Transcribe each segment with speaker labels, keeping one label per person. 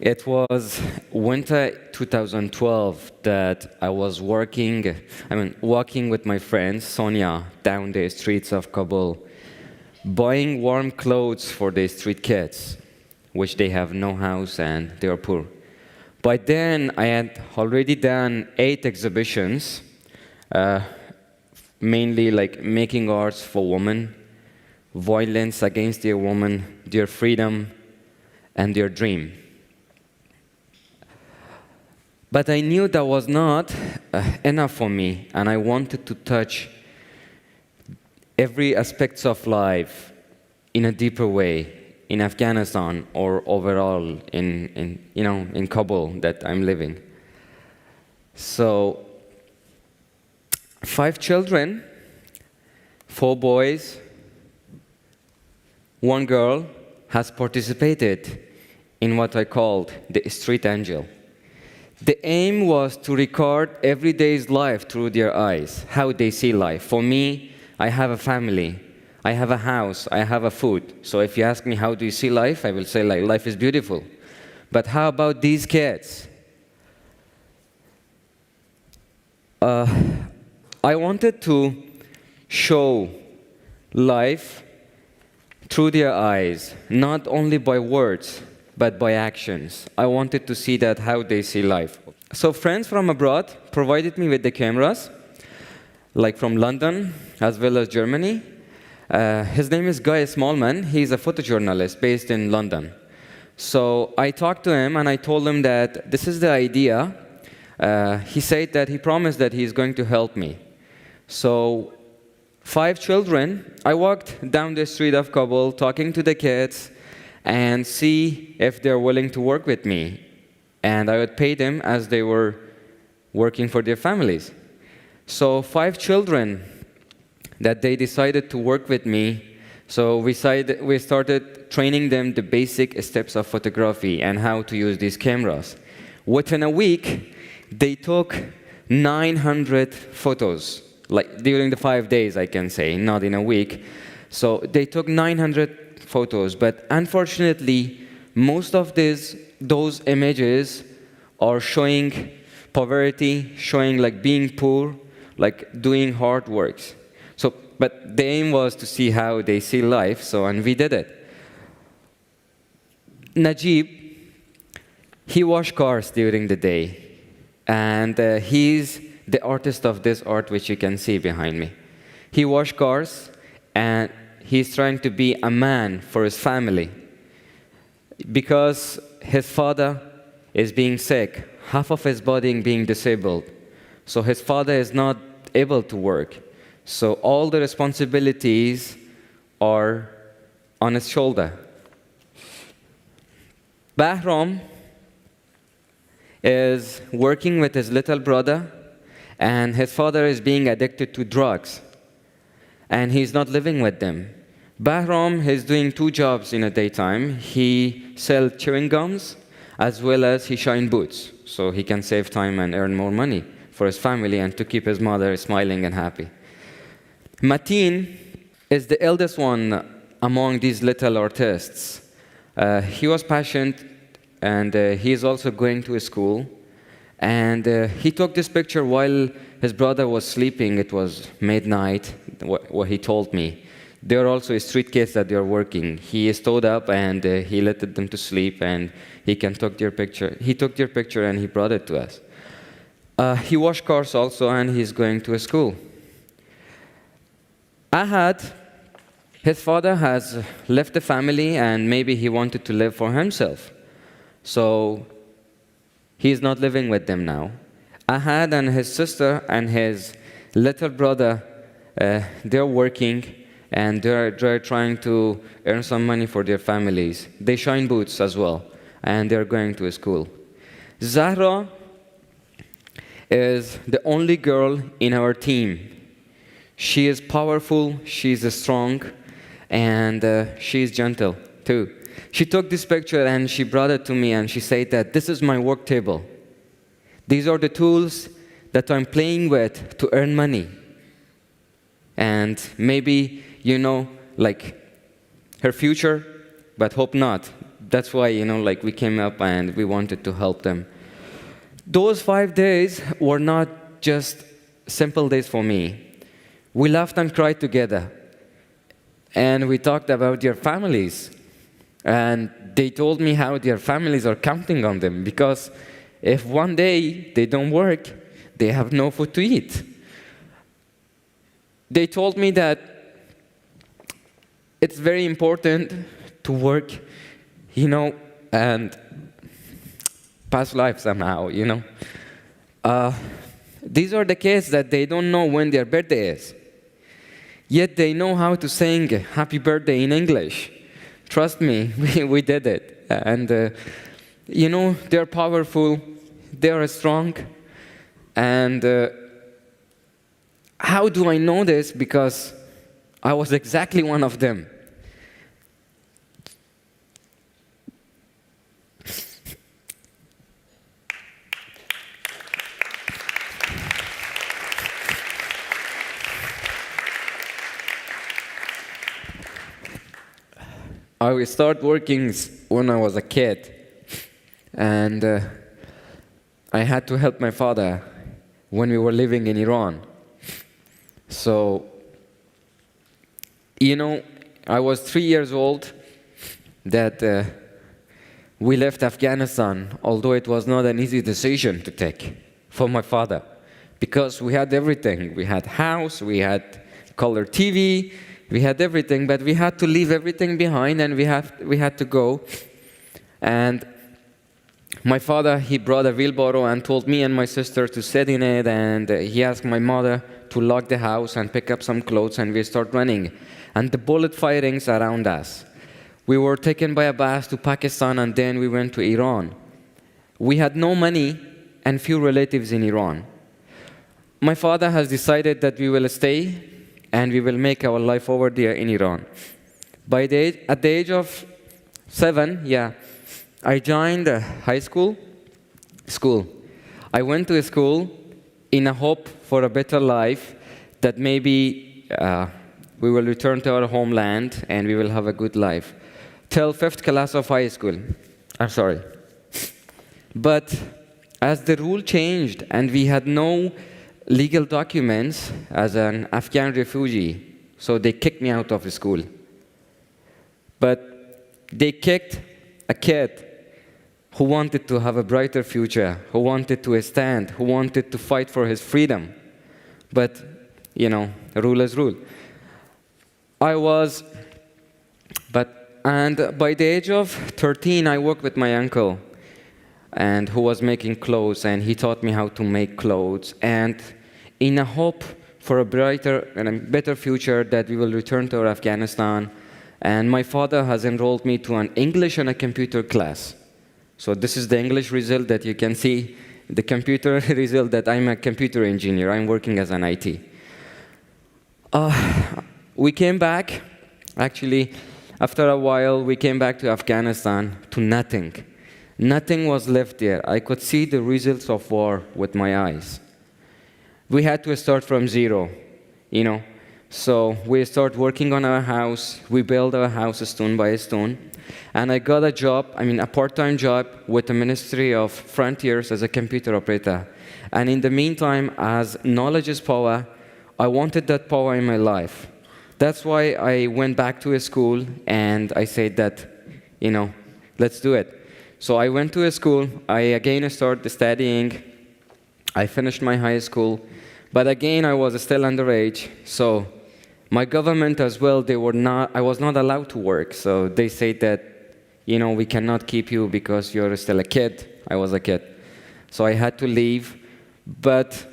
Speaker 1: It was winter 2012 that I was walking with my friend Sonia down the streets of Kabul, buying warm clothes for the street kids, which they have no house and they are poor. By then, I had already done 8 exhibitions, mainly like making arts for women, violence against their women, their freedom, and their dream. But I knew that was not enough for me, and I wanted to touch every aspect of life in a deeper way in Afghanistan or overall in Kabul that I'm living. So 5 children, 4 boys, 1 girl has participated in what I called the Street Angel. The aim was to record every day's life through their eyes, how they see life. For me, I have a family, I have a house, I have a food. So if you ask me how do you see life, I will say like life is beautiful. But how about these kids? I wanted to show life through their eyes, not only by words, but by actions. I wanted to see that how they see life. So friends from abroad provided me with the cameras, like from London as well as Germany. His name is Guy Smallman. He's a photojournalist based in London. So I talked to him and I told him that this is the idea. He said that he promised that he's going to help me. So 5 children, I walked down the street of Kabul talking to the kids and see if they're willing to work with me. And I would pay them as they were working for their families. So 5 children that they decided to work with me. So we started training them the basic steps of photography and how to use these cameras. Within a week, they took 900 photos, like during the 5 days, I can say, not in a week. So they took 900 photos, but unfortunately, most of those images are showing poverty, showing like being poor, like doing hard works. So, but the aim was to see how they see life, and we did it. Najib, he washed cars during the day, and he's the artist of this art which you can see behind me. He washed cars, and he's trying to be a man for his family. Because his father is being sick, half of his body being disabled. So his father is not able to work. So all the responsibilities are on his shoulder. Bahram is working with his little brother, and his father is being addicted to drugs. And he's not living with them. Bahram is doing 2 jobs in a daytime. He sells chewing gums as well as he shines boots, so he can save time and earn more money for his family and to keep his mother smiling and happy. Mateen is the eldest one among these little artists. He was passionate, and he is also going to a school. And he took this picture while his brother was sleeping. It was midnight, what he told me. There are also street kids that they are working. He stood up and he let them to sleep, and he took their picture. He took their picture and he brought it to us. He washed cars also, and he's going to a school. Ahad, his father has left the family, and maybe he wanted to live for himself. So he's not living with them now. Ahad and his sister and his little brother, they're working, and they're trying to earn some money for their families. They shine boots as well, and they're going to a school. Zahra is the only girl in our team. She is powerful, she's strong, and she's gentle too. She took this picture and she brought it to me, and she said that this is my work table. These are the tools that I'm playing with to earn money. And maybe, like her future, but hope not. That's why, like we came up and we wanted to help them. Those 5 days were not just simple days for me. We laughed and cried together. And we talked about their families. And they told me how their families are counting on them, because if one day they don't work, they have no food to eat. They told me that it's very important to work, and pass life somehow, These are the kids that they don't know when their birthday is. Yet they know how to sing happy birthday in English. Trust me, we did it. And, they're powerful, they are strong. And how do I know this? Because I was exactly one of them. I started working when I was a kid, and I had to help my father when we were living in Iran. So, I was 3 years old that we left Afghanistan, although it was not an easy decision to take for my father, because we had everything. We had house, we had color TV, we had everything, but we had to leave everything behind, and we had to go. And my father, he brought a wheelbarrow and told me and my sister to sit in it, and he asked my mother to lock the house and pick up some clothes, and we start running. And the bullet firings around us. We were taken by a bus to Pakistan, and then we went to Iran. We had no money and few relatives in Iran. My father has decided that we will stay and we will make our life over there in Iran. At the age of 7, I joined a high school. I went to a school in a hope for a better life, that maybe we will return to our homeland and we will have a good life. Till 5th class of high school. I'm sorry. But as the rule changed and we had no legal documents as an Afghan refugee, so they kicked me out of school. But they kicked a kid who wanted to have a brighter future, who wanted to stand, who wanted to fight for his freedom. But, rule is rule. And by the age of 13, I worked with my uncle, and who was making clothes, and he taught me how to make clothes. And in a hope for a brighter and a better future, that we will return to Afghanistan. And my father has enrolled me to an English and a computer class. So this is the English result that you can see, the computer result that I'm a computer engineer. I'm working as an IT. We came back, actually, after a while, we came back to Afghanistan to nothing. Nothing was left there. I could see the results of war with my eyes. We had to start from zero, So we started working on our house. We built our house stone by stone. And I got a job, a part-time job with the Ministry of Frontiers as a computer operator. And in the meantime, as knowledge is power, I wanted that power in my life. That's why I went back to a school and I said that, let's do it. So I went to a school. I again started studying. I finished my high school. But again, I was still underage. So my government as well, I was not allowed to work. So they said that, we cannot keep you because you're still a kid. I was a kid. So I had to leave. But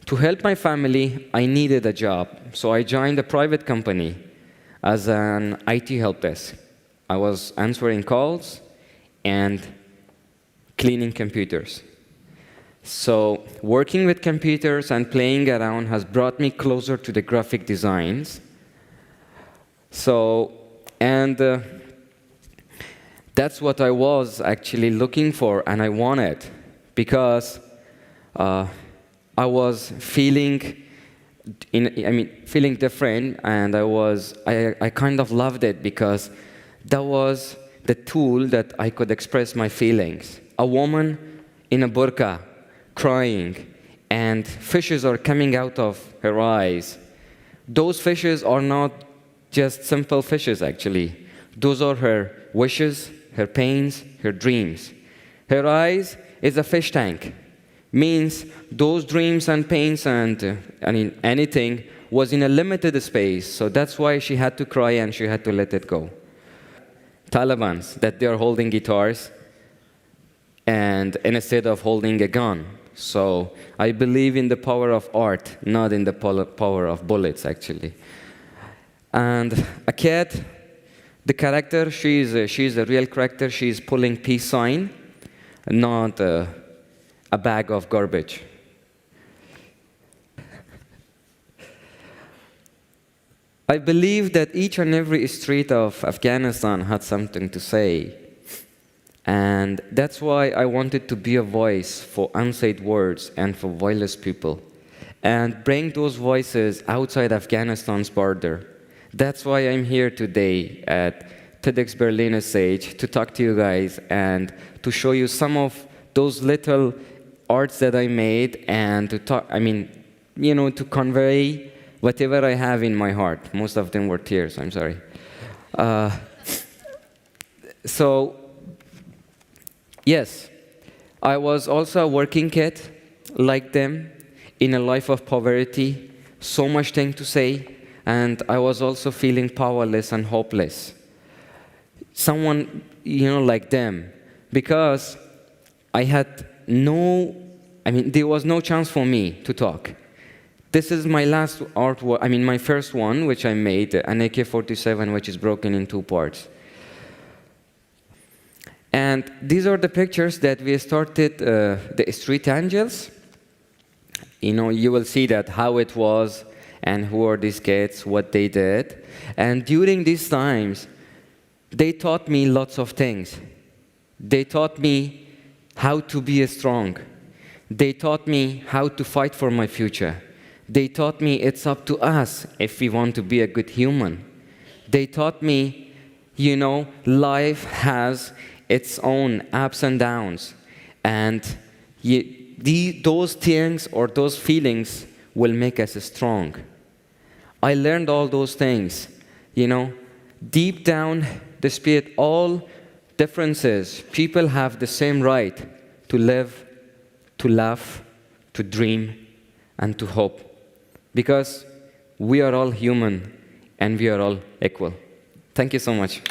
Speaker 1: to help my family, I needed a job. So I joined a private company as an IT help desk. I was answering calls and cleaning computers. So working with computers and playing around has brought me closer to the graphic designs. That's what I was actually looking for, and I wanted, because I was feeling feeling different, and I kind of loved it, because that was the tool that I could express my feelings. A woman in a burqa crying, and fishes are coming out of her eyes. Those fishes are not just simple fishes, actually. Those are her wishes, her pains, her dreams. Her eyes is a fish tank. Means those dreams and pains and anything was in a limited space. So that's why she had to cry and she had to let it go. Talibans, that they are holding guitars and instead of holding a gun. So I believe in the power of art, not in the power of bullets, actually. And a cat, the character, she's a real character. She's pulling peace sign, not a bag of garbage. I believe that each and every street of Afghanistan had something to say. And that's why I wanted to be a voice for unsaid words and for voiceless people, and bring those voices outside Afghanistan's border. That's why I'm here today at TEDxBerlin HIGh to talk to you guys and to show you some of those little arts that I made and to talk, to convey whatever I have in my heart. Most of them were tears, I'm sorry. Yes, I was also a working kid like them in a life of poverty, so much thing to say, and I was also feeling powerless and hopeless. Someone, like them, because I had there was no chance for me to talk. This is my last artwork, my first one, which I made, an AK-47, which is broken in 2 parts. And these are the pictures that we started the Street Angels. You will see that how it was and who are these kids, what they did. And during these times, they taught me lots of things. They taught me how to be strong. They taught me how to fight for my future. They taught me it's up to us if we want to be a good human. They taught me, life has its own ups and downs. And those things or those feelings will make us strong. I learned all those things. Deep down, despite all differences, people have the same right to live, to laugh, to dream, and to hope. Because we are all human and we are all equal. Thank you so much.